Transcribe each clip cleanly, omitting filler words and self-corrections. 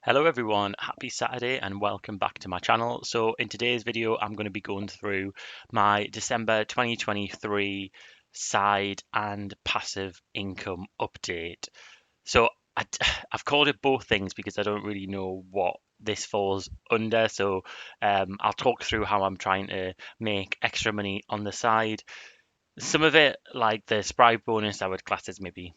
Hello everyone, happy Saturday and welcome back to my channel. So in today's video, I'm going to be going through my December 2023 side and passive income update. So I, have called it both things because I don't really know what this falls under. So I'll talk through how I'm trying to make extra money on the side. Some of it, like the Sprite bonus, I would class as maybe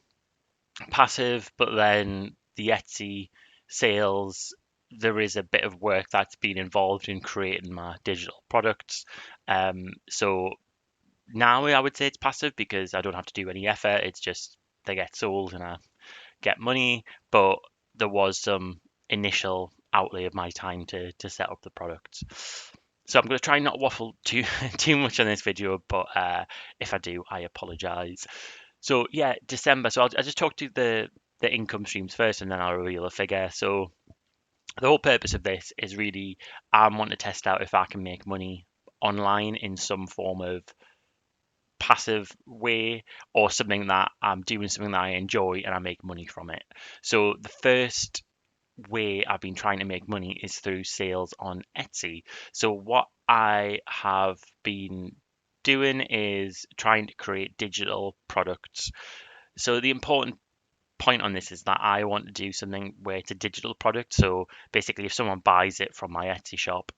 passive, but then the Etsy sales, there is a bit of work that's been involved in creating my digital products. So now I would say it's passive because I don't have to do any effort. It's just they get sold and I get money, but there was some initial outlay of my time to set up the products. So I'm going to try not waffle too much on this video, but if I do, I apologize. So yeah, December. So I'll just talk to the income streams first, and then I'll reveal a figure. So the whole purpose of this is really I want to test out if I can make money online in some form of passive way or something that I'm doing something that I enjoy and I make money from it. So the first way I've been trying to make money is through sales on Etsy. So what I have been doing is trying to create digital products. So the important point on this is that I want to do something where it's a digital product. So basically, if someone buys it from my Etsy shop,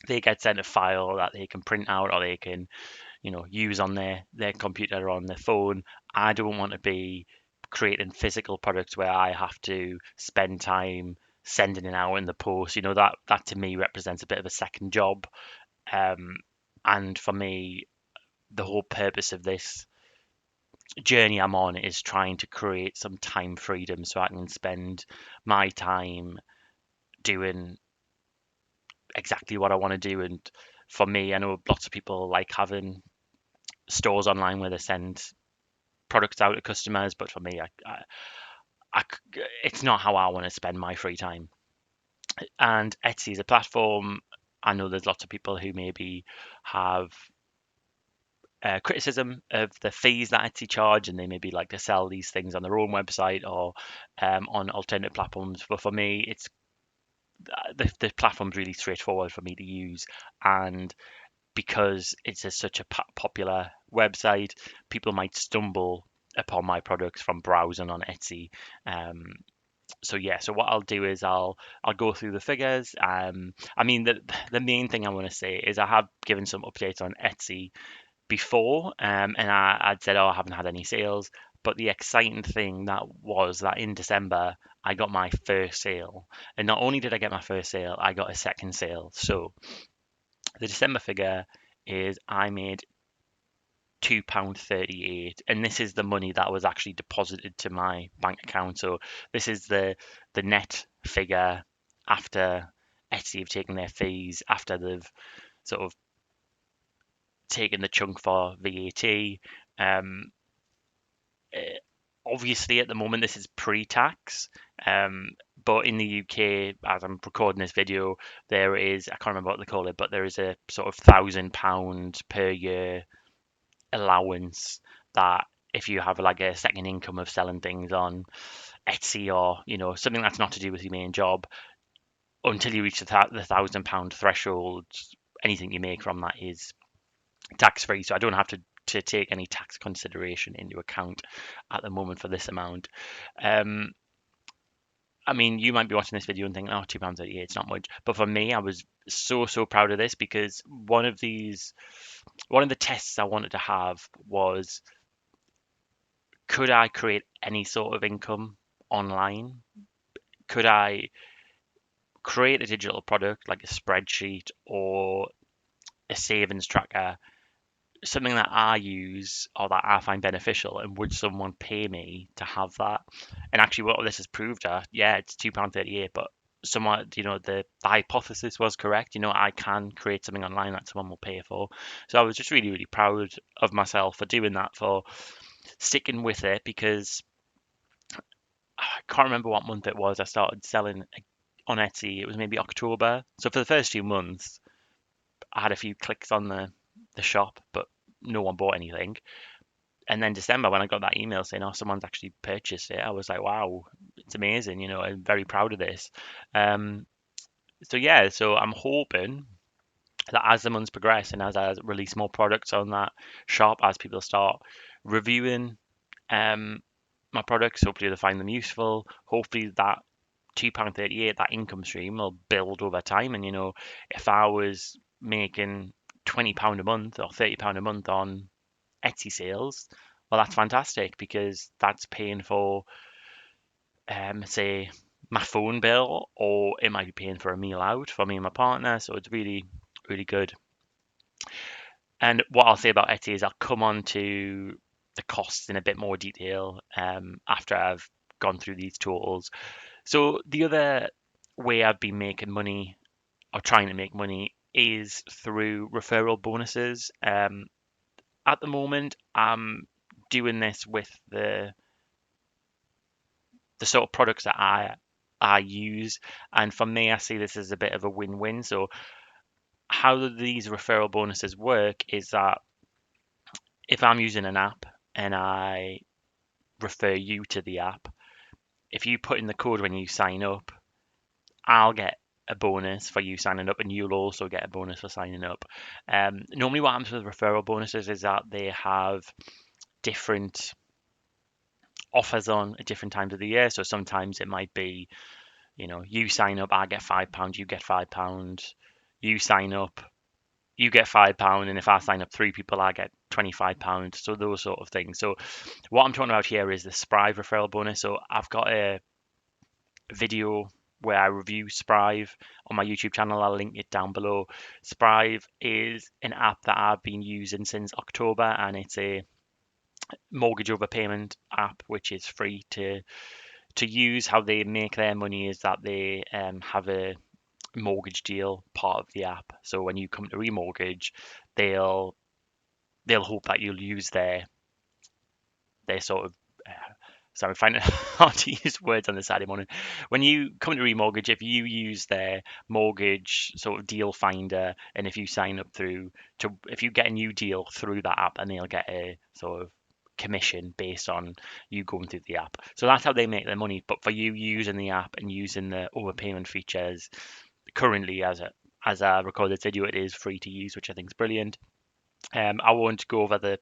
they get sent a file that they can print out or they can, use on their computer or on their phone. I don't want to be creating physical products where I have to spend time sending it out in the post. That to me represents a bit of a second job. Um, and for me, the whole purpose of this journey I'm on is trying to create some time freedom so I can spend my time doing exactly what I want to do. And for me, I know lots of people like having stores online where they send products out to customers, but for me, it's not how I want to spend my free time. And Etsy is a platform. I know there's lots of people who maybe have criticism of the fees that Etsy charge, and they maybe like to sell these things on their own website or on alternative platforms. But for me, it's the platform's really straightforward for me to use, and because it's such a popular website, people might stumble upon my products from browsing on Etsy. Um, so yeah, so what I'll do is I'll go through the figures. I mean the main thing I want to say is I have given some updates on Etsy before, and I'd said, oh, I haven't had any sales. But the exciting thing that was that in December, I got my first sale. And not only did I get my first sale, I got a second sale. So the December figure is I made £2.38, and this is the money that was actually deposited to my bank account. So this is the net figure after Etsy have taken their fees, after they've sort of taken the chunk for VAT. Um, eh, Obviously, at the moment, this is pre-tax. But in the UK, as I'm recording this video, there is, I can't remember what they call it, but there is a sort of £1,000 per year allowance that if you have like a second income of selling things on Etsy or something that's not to do with your main job, until you reach the £1,000 threshold, anything you make from that is tax free. So I don't have to take any tax consideration into account at the moment for this amount. Um, I mean, you might be watching this video and thinking, "Oh, £2.38, it's not much." But for me, I was so proud of this because one of the tests I wanted to have was, could I create any sort of income online? Could I create a digital product like a spreadsheet or a savings tracker, something that I use or that I find beneficial, and would someone pay me to have that? And actually, what this has proved, yeah, it's £2.38, but somewhat, the hypothesis was correct. I can create something online that someone will pay for. So I was just really proud of myself for doing that, for sticking with it, because I can't remember what month it was I started selling on Etsy. It was maybe October. So for the first few months, I had a few clicks on the shop, but no one bought anything. And then December, when I got that email saying, "Oh, someone's actually purchased it," I was like, "Wow, it's amazing!" I'm very proud of this. Um, so yeah, so I'm hoping that as the months progress and as I release more products on that shop, as people start reviewing um, my products, hopefully they find them useful. Hopefully that £2.38, that income stream will build over time. And if I was making £20 a month or £30 a month on Etsy sales, well, that's fantastic because that's paying for, say, my phone bill, or it might be paying for a meal out for me and my partner. So it's really, really good. And what I'll say about Etsy is I'll come on to the costs in a bit more detail after I've gone through these totals. So the other way I've been making money or trying to make money is through referral bonuses. At the moment, I'm doing this with the sort of products that I use, and for me, I see this as a bit of a win-win. So how these referral bonuses work is that if I'm using an app and I refer you to the app, if you put in the code when you sign up, I'll get a bonus for you signing up, and you'll also get a bonus for signing up. Normally, what happens with referral bonuses is that they have different offers on at different times of the year. So sometimes it might be, you sign up, I get £5, you get £5. You sign up, you get £5, and if I sign up 3 people, I get £25. So those sort of things. So what I'm talking about here is the Sprive referral bonus. So I've got a video where I review Sprive on my YouTube channel. I'll link it down below. Sprive is an app that I've been using since October, and it's a mortgage overpayment app which is free to use. How they make their money is that they have a mortgage deal part of the app. So when you come to remortgage, they'll they'll hope that you'll use their sort of sorry, I'm finding it hard to use words on the Saturday morning. When you come to remortgage, if you use their mortgage sort of deal finder, and if you sign up if you get a new deal through that app, and they'll get a sort of commission based on you going through the app. So that's how they make their money. But for you using the app and using the overpayment features, currently as I record this video, it is free to use, which I think is brilliant. I won't go over the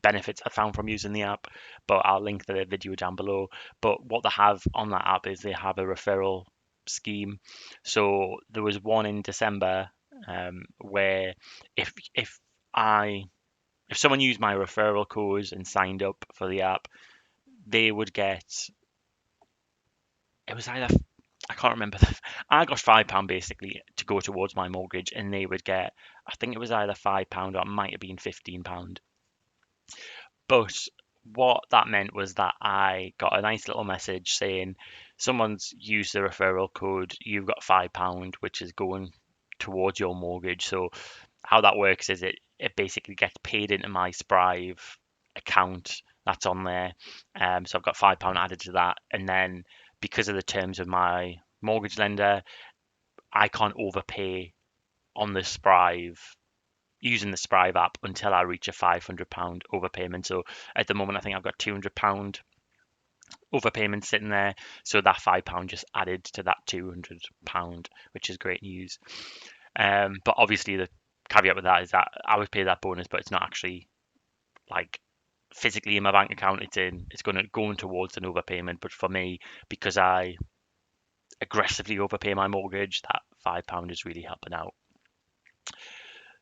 benefits I found from using the app, but I'll link the video down below. But what they have on that app is they have a referral scheme. So there was one in December where if if I if someone used my referral code and signed up for the app, they would get, it was either, I can't remember. I got £5 basically to go towards my mortgage, and they would get, I think it was either £5 or it might have been £15. But what that meant was that I got a nice little message saying someone's used the referral code, you've got £5, which is going towards your mortgage. So how that works is it basically gets paid into my Sprive account that's on there. So I've got £5 added to that, and then because of the terms of my mortgage lender, I can't overpay on the Sprive using the Sprive app until I reach a £500 overpayment. So at the moment, I think I've got £200 overpayment sitting there. So that £5 just added to that £200, which is great news. But obviously, the caveat with that is that I would pay that bonus, but it's not actually like physically in my bank account. It's going to go towards an overpayment. But for me, because I aggressively overpay my mortgage, that £5 is really helping out.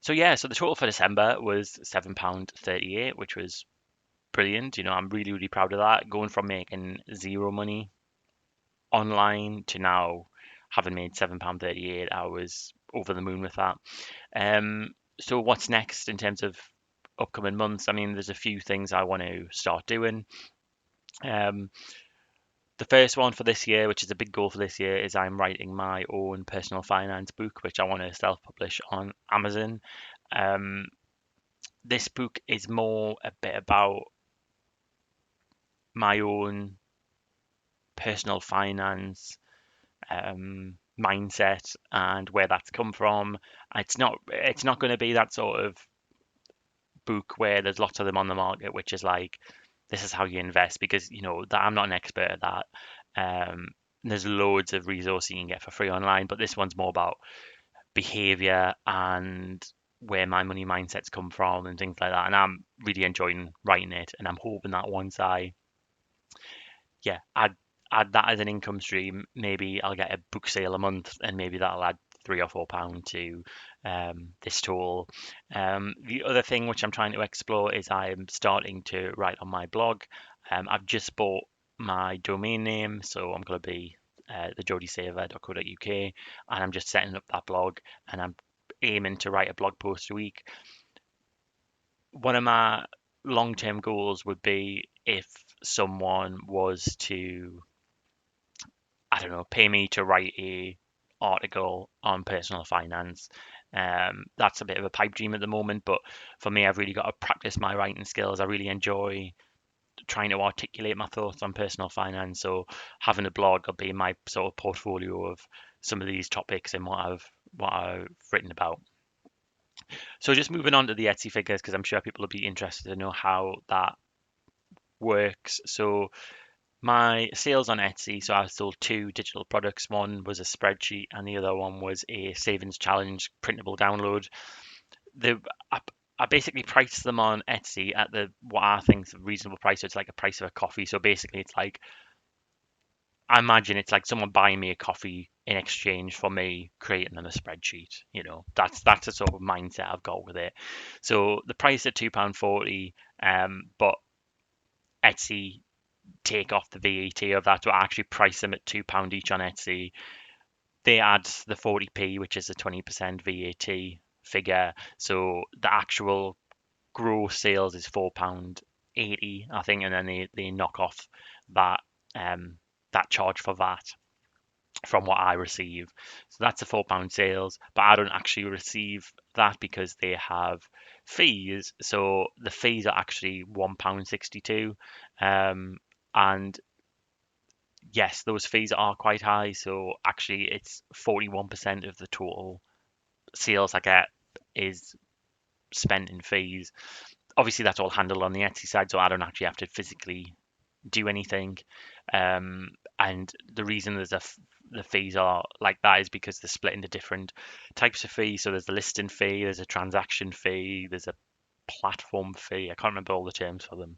So yeah, so the total for December was £7.38, which was brilliant. I'm really, really proud of that. Going from making zero money online to now having made £7.38, I was over the moon with that. So what's next in terms of upcoming months? I mean, there's a few things I want to start doing. The first one for this year, which is a big goal for this year, is I'm writing my own personal finance book, which I want to self-publish on Amazon. Um, this book is more a bit about my own personal finance mindset and where that's come from. It's not going to be that sort of book where there's lots of them on the market, which is like, this is how you invest, because that I'm not an expert at that. Um, there's loads of resources you can get for free online, but this one's more about behavior and where my money mindsets come from and things like that. And I'm really enjoying writing it, and I'm hoping that once I yeah, add that as an income stream. Maybe I'll get a book sale a month, and maybe that'll add £3 or £4 to this total. The other thing which I'm trying to explore is I'm starting to write on my blog. I've just bought my domain name, so I'm going to be thejodiesaver.co.uk, and I'm just setting up that blog, and I'm aiming to write a blog post a week. One of my long-term goals would be if someone was to, I don't know, pay me to write a article on personal finance. That's a bit of a pipe dream at the moment, but for me, I've really got to practice my writing skills. I really enjoy trying to articulate my thoughts on personal finance. So having a blog will be my sort of portfolio of some of these topics and what I've written about. So just moving on to the Etsy figures, because I'm sure people will be interested to know how that works. So my sales on Etsy, so I sold two digital products. One was a spreadsheet, and the other one was a savings challenge printable download. The I, I basically priced them on Etsy at the what I think is a reasonable price. So it's like a price of a coffee. So basically, it's like, I imagine it's like someone buying me a coffee in exchange for me creating them a spreadsheet. That's the sort of mindset I've got with it. So the price at £2.40, but Etsy take off the VAT of that, so I actually price them at £2 each on Etsy. They add the 40p, which is a 20% VAT figure. So the actual gross sales is £4.80, I think, and then they knock off that that charge for VAT from what I receive. So that's a £4 sales, but I don't actually receive that because they have fees. So the fees are actually £1.62. And yes, those fees are quite high. So actually, it's 41% of the total sales I get is spent in fees. Obviously, that's all handled on the Etsy side, so I don't actually have to physically do anything. Um, and the reason the fees are like that is because they're split into different types of fees. So there's the listing fee, there's a transaction fee, there's a platform fee. I can't remember all the terms for them,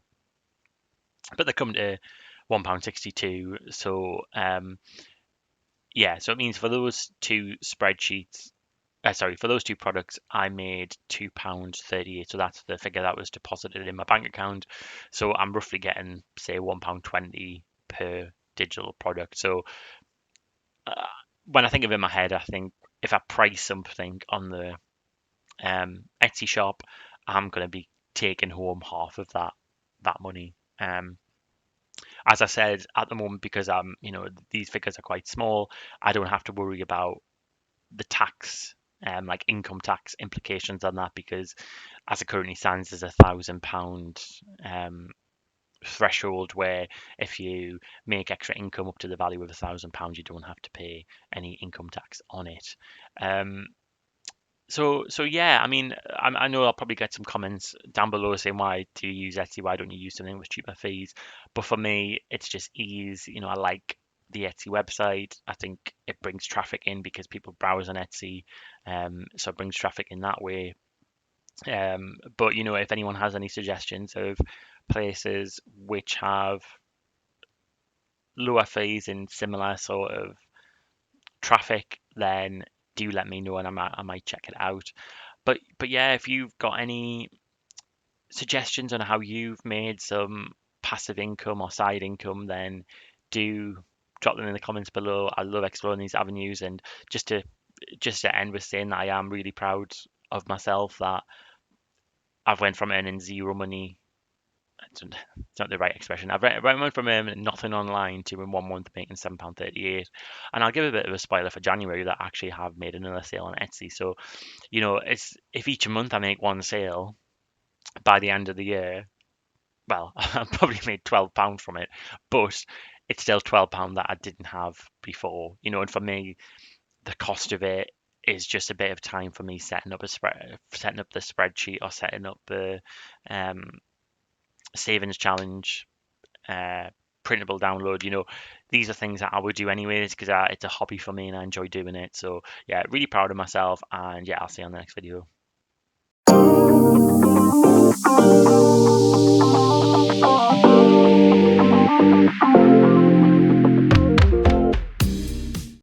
but they come to £1.62. So yeah, so it means for those two spreadsheets, sorry, for those two products, I made £2.38. So that's the figure that was deposited in my bank account. So I'm roughly getting, say, £1.20 per digital product. So uh, when I think of it in my head, I think if I price something on the Etsy shop, I'm going to be taking home half of that money. As I said, at the moment, because these figures are quite small, I don't have to worry about the tax, like income tax implications on that, because as it currently stands, there's £1,000 threshold where if you make extra income up to the value of £1,000, you don't have to pay any income tax on it. Um, so yeah, I mean, I know I'll probably get some comments down below saying, why do you use Etsy? Why don't you use something with cheaper fees? But for me, it's just ease. I like the Etsy website. I think it brings traffic in because people browse on Etsy, so it brings traffic in that way. But if anyone has any suggestions of places which have lower fees and similar sort of traffic, then do let me know, and I might check it out. But yeah, if you've got any suggestions on how you've made some passive income or side income, then do drop them in the comments below. I love exploring these avenues, and just to end with saying that I am really proud of myself that I've went from earning zero money. It's not the right expression. Went from earning nothing online to in 1 month making £7.38. And I'll give a bit of a spoiler for January that I actually have made another sale on Etsy. So it's, if each month I make one sale, by the end of the year, well, I probably made £12 from it, but it's still £12 that I didn't have before. And for me, the cost of it is just a bit of time for me setting up the spreadsheet or setting up the um, savings challenge, uh, printable download. These are things that I would do anyways because it's a hobby for me and I enjoy doing it. So yeah, really proud of myself, and yeah, I'll see you on the next video.